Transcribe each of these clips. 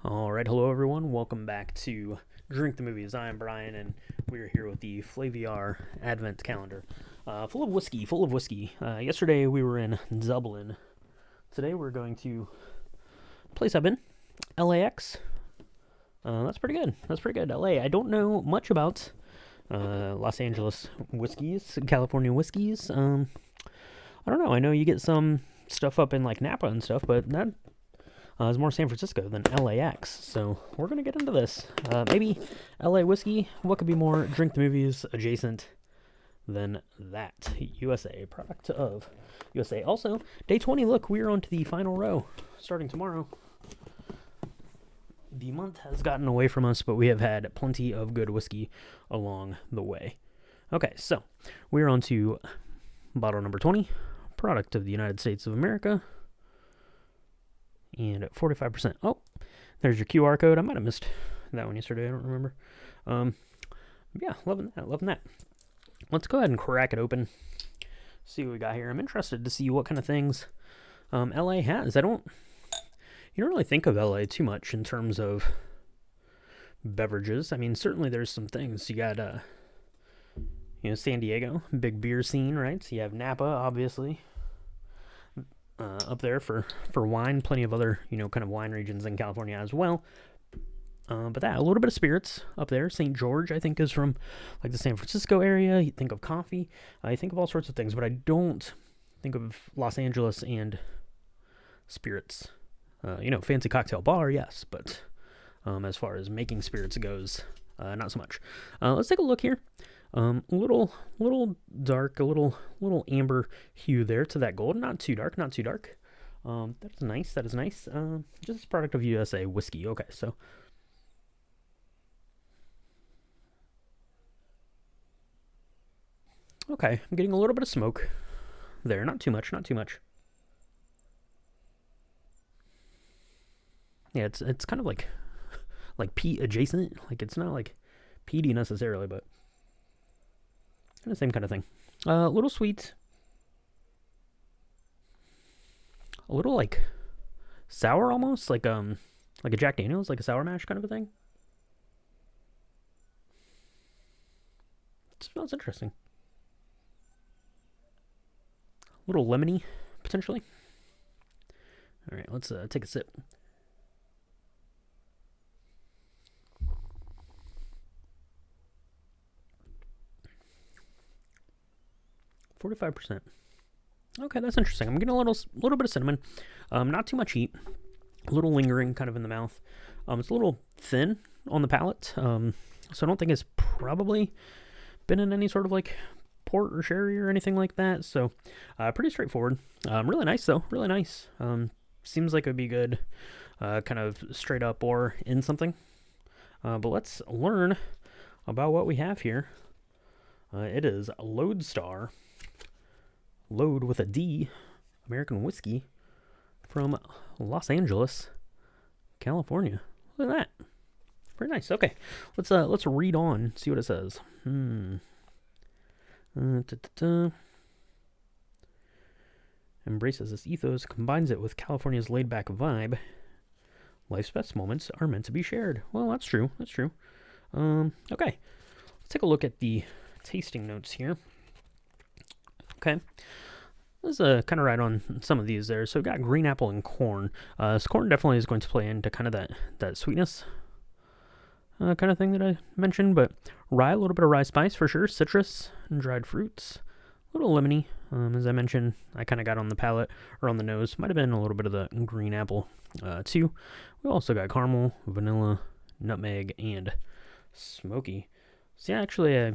All right, hello everyone. Welcome back to Drink the Movies. I am Brian, and we are here with the Flaviar Advent Calendar, full of whiskey. Full of whiskey. Yesterday we were in Dublin. Today we're going to a place I've been, LAX. That's pretty good. That's pretty good. LA. I don't know much about Los Angeles whiskeys, California whiskeys. I don't know. I know you get some stuff up in like Napa and stuff, but that is more San Francisco than LAX. So we're going to get into this. Maybe LA whiskey. What could be more Drink the Movies adjacent than that? USA. Product of USA. Also, day 20. Look, we're on to the final row starting tomorrow. The month has gotten away from us, but we have had plenty of good whiskey along the way. Okay, so we're on to bottle number 20. Product of the United States of America. And at 45%. Oh, there's your QR code. I might have missed that one yesterday. I don't remember. Yeah, loving that. Let's go ahead and crack it open. See what we got here. I'm interested to see what kind of things LA has. You don't really think of LA too much in terms of beverages. I mean, certainly there's some things. You got, San Diego, big beer scene, right? So you have Napa, obviously. Up there for wine, plenty of other, kind of wine regions in California as well. But a little bit of spirits up there. St. George, I think, is from like the San Francisco area. You think of coffee. I think of all sorts of things, but I don't think of Los Angeles and spirits. Fancy cocktail bar, yes, but as far as making spirits goes, not so much. Let's take a look here. A little dark, a little amber hue there to that gold. Not too dark. That is nice. Just a product of USA whiskey. Okay, so I'm getting a little bit of smoke there. Not too much. Yeah, it's kind of like peat adjacent. Like it's not like peaty necessarily, but the same kind of thing. A little sweet. A little like sour almost, like a Jack Daniels, like a sour mash kind of a thing. It smells interesting. A little lemony, potentially. All right, let's take a sip. %. Okay, that's interesting. I'm getting a little bit of cinnamon. Not too much heat. A little lingering kind of in the mouth. It's a little thin on the palate. So I don't think it's probably been in any sort of like port or sherry or anything like that. So pretty straightforward. Really nice though. Really nice. Seems like it would be good kind of straight up or in something. But let's learn about what we have here. It is Lodestar. Load with a D, American whiskey from Los Angeles, California. Look at that. Very nice. Okay, let's read on, see what it says. Embraces this ethos, combines it with California's laid-back vibe. Life's best moments are meant to be shared. Well, that's true. Okay, let's take a look at the tasting notes here. Okay, this is kind of right on some of these there. So we've got green apple and corn. So corn definitely is going to play into kind of that sweetness kind of thing that I mentioned. But rye, a little bit of rye spice for sure. Citrus and dried fruits. A little lemony. As I mentioned, I kind of got on the palate or on the nose. Might have been a little bit of the green apple too. We also got caramel, vanilla, nutmeg, and smoky. So yeah, actually,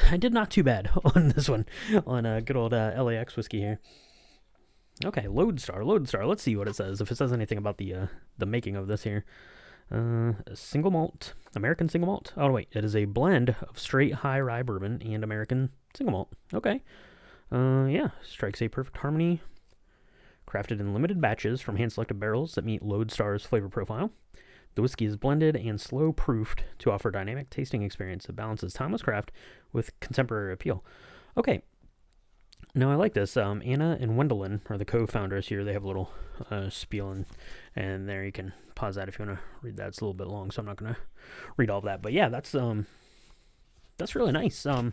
I did not too bad on this one, on good old LAX whiskey here. Okay, Lodestar. Let's see what it says, if it says anything about the making of this here. Single malt, American single malt. Oh wait, it is a blend of straight high rye bourbon and American single malt. Okay, yeah, strikes a perfect harmony. Crafted in limited batches from hand-selected barrels that meet Lodestar's flavor profile. The whiskey is blended and slow-proofed to offer a dynamic tasting experience that balances timeless craft with contemporary appeal. Okay, Now I like this. Anna and Wendelin are the co-founders here. They have a little spiel, and there you can pause that if you want to read that. It's a little bit long, so I'm not going to read all of that. But yeah, that's really nice. I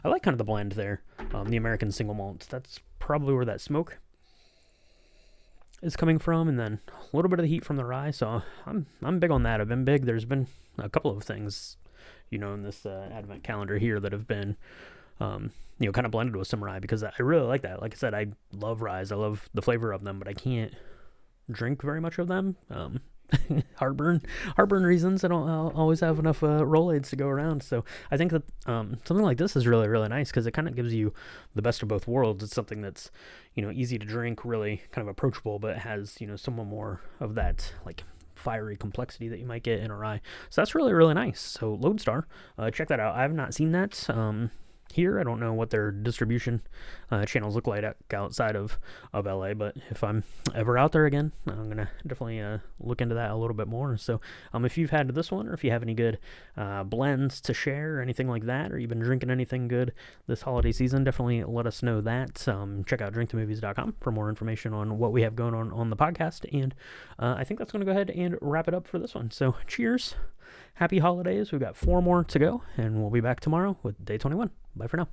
like kind of the blend there. The American single malts. That's probably where that smoke is coming from, and then a little bit of the heat from the rye. So I'm big on that. I've been big. There's been a couple of things, in this Advent calendar here that have been kind of blended with some rye, because I really like that. Like I said, I love ryes. I love the flavor of them, but I can't drink very much of them. Heartburn reasons. I don't always have enough Rolaids to go around. So I think that something like this is really, really nice, because it kind of gives you the best of both worlds. It's something that's, easy to drink, really kind of approachable, but has, somewhat more of that, like, fiery complexity that you might get in a rye. So that's really, really nice. So Lodestar, check that out. I have not seen that here. I don't know what their distribution channels look like outside of LA, but if I'm ever out there again, I'm gonna definitely look into that a little bit more. So if you've had this one, or if you have any good blends to share or anything like that, or you've been drinking anything good this holiday season, definitely let us know that. Check out drinkthemovies.com for more information on what we have going on the podcast. And I think that's going to go ahead and wrap it up for this one. So cheers. Happy holidays. We've got 4 more to go, and we'll be back tomorrow with day 21. Bye for now.